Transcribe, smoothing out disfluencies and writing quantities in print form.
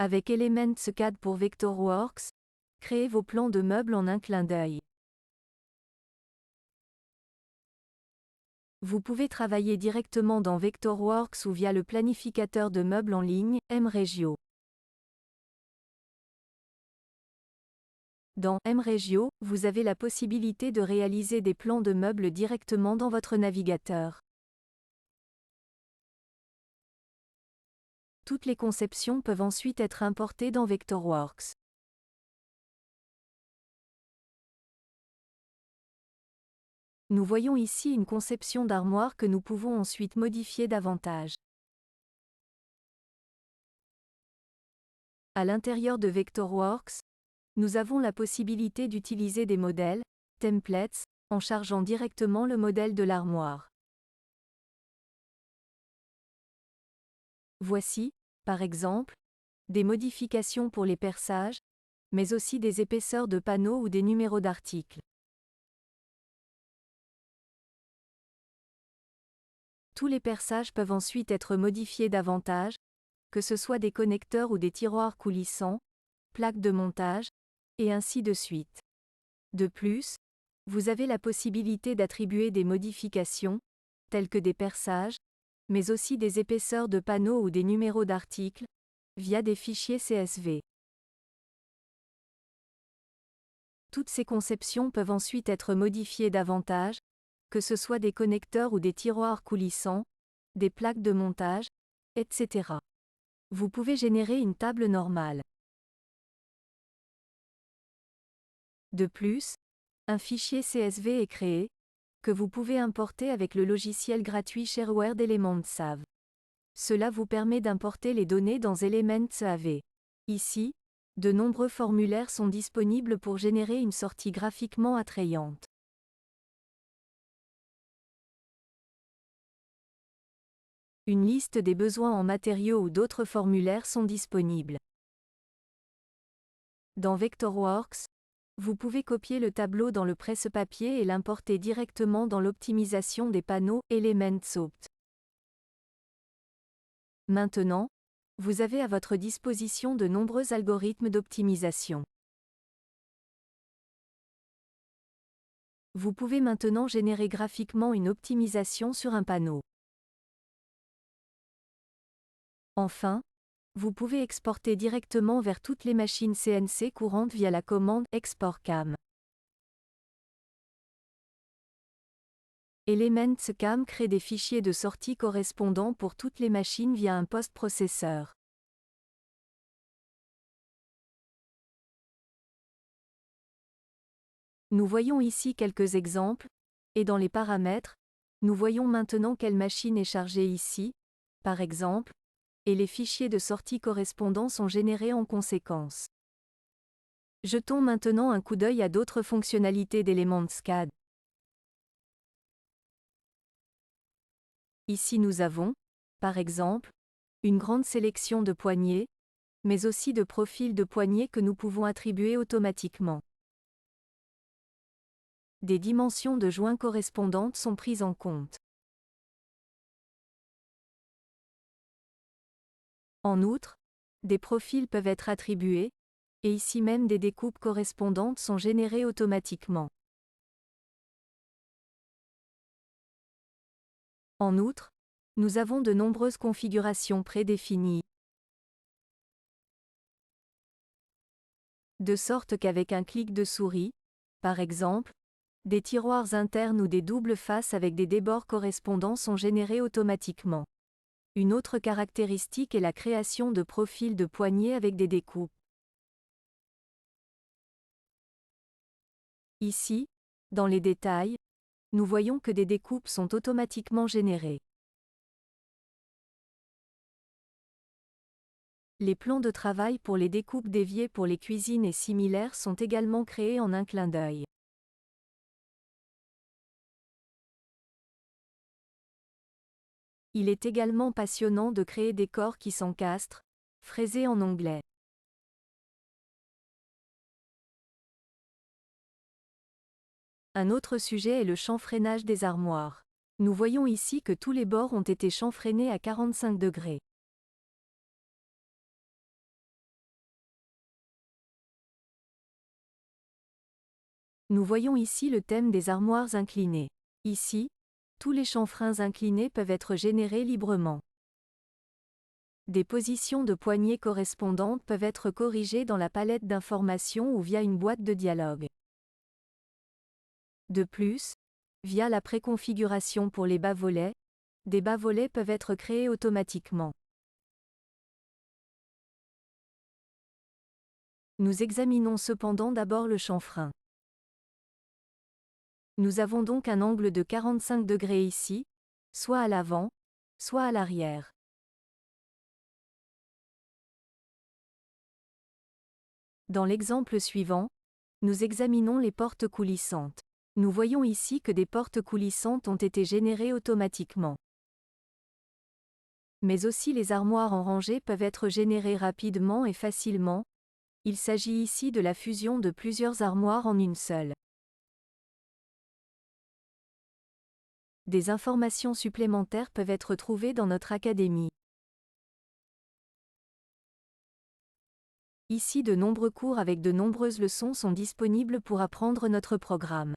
Avec Elements CAD pour Vectorworks, créez vos plans de meubles en un clin d'œil. Vous pouvez travailler directement dans Vectorworks ou via le planificateur de meubles en ligne, MRegio. Dans MRegio, vous avez la possibilité de réaliser des plans de meubles directement dans votre navigateur. Toutes les conceptions peuvent ensuite être importées dans Vectorworks. Nous voyons ici une conception d'armoire que nous pouvons ensuite modifier davantage. À l'intérieur de Vectorworks, nous avons la possibilité d'utiliser des modèles, templates, en chargeant directement le modèle de l'armoire. Voici, par exemple, des modifications pour les perçages, mais aussi des épaisseurs de panneaux ou des numéros d'articles. Tous les perçages peuvent ensuite être modifiés davantage, que ce soit des connecteurs ou des tiroirs coulissants, plaques de montage, et ainsi de suite. De plus, vous avez la possibilité d'attribuer des modifications, telles que des perçages, mais aussi des épaisseurs de panneaux ou des numéros d'articles, via des fichiers CSV. Toutes ces conceptions peuvent ensuite être modifiées davantage, que ce soit des connecteurs ou des tiroirs coulissants, des plaques de montage, etc. Vous pouvez générer une table normale. De plus, un fichier CSV est créé, que vous pouvez importer avec le logiciel gratuit Shareware d'Elements AV. Cela vous permet d'importer les données dans Elements AV. Ici, de nombreux formulaires sont disponibles pour générer une sortie graphiquement attrayante. Une liste des besoins en matériaux ou d'autres formulaires sont disponibles. Dans Vectorworks, vous pouvez copier le tableau dans le presse-papier et l'importer directement dans l'optimisation des panneaux Elements Opt. Maintenant, vous avez à votre disposition de nombreux algorithmes d'optimisation. Vous pouvez maintenant générer graphiquement une optimisation sur un panneau. Enfin, vous pouvez exporter directement vers toutes les machines CNC courantes via la commande Export CAM. Elements CAM crée des fichiers de sortie correspondants pour toutes les machines via un post-processeur. Nous voyons ici quelques exemples, et dans les paramètres, nous voyons maintenant quelle machine est chargée ici, par exemple, et les fichiers de sortie correspondants sont générés en conséquence. Jetons maintenant un coup d'œil à d'autres fonctionnalités d'Elements CAD. Ici nous avons, par exemple, une grande sélection de poignées, mais aussi de profils de poignées que nous pouvons attribuer automatiquement. Des dimensions de joints correspondantes sont prises en compte. En outre, des profils peuvent être attribués, et ici même des découpes correspondantes sont générées automatiquement. En outre, nous avons de nombreuses configurations prédéfinies, de sorte qu'avec un clic de souris, par exemple, des tiroirs internes ou des doubles faces avec des débords correspondants sont générés automatiquement. Une autre caractéristique est la création de profils de poignées avec des découpes. Ici, dans les détails, nous voyons que des découpes sont automatiquement générées. Les plans de travail pour les découpes déviées pour les cuisines et similaires sont également créés en un clin d'œil. Il est également passionnant de créer des corps qui s'encastrent, fraisés en onglets. Un autre sujet est le chanfreinage des armoires. Nous voyons ici que tous les bords ont été chanfreinés à 45 degrés. Nous voyons ici le thème des armoires inclinées. Ici, tous les chanfreins inclinés peuvent être générés librement. Des positions de poignée correspondantes peuvent être corrigées dans la palette d'informations ou via une boîte de dialogue. De plus, via la préconfiguration pour les bas-volets, des bas-volets peuvent être créés automatiquement. Nous examinons cependant d'abord le chanfrein. Nous avons donc un angle de 45 degrés ici, soit à l'avant, soit à l'arrière. Dans l'exemple suivant, nous examinons les portes coulissantes. Nous voyons ici que des portes coulissantes ont été générées automatiquement. Mais aussi les armoires en rangée peuvent être générées rapidement et facilement. Il s'agit ici de la fusion de plusieurs armoires en une seule. Des informations supplémentaires peuvent être trouvées dans notre académie. Ici de nombreux cours avec de nombreuses leçons sont disponibles pour apprendre notre programme.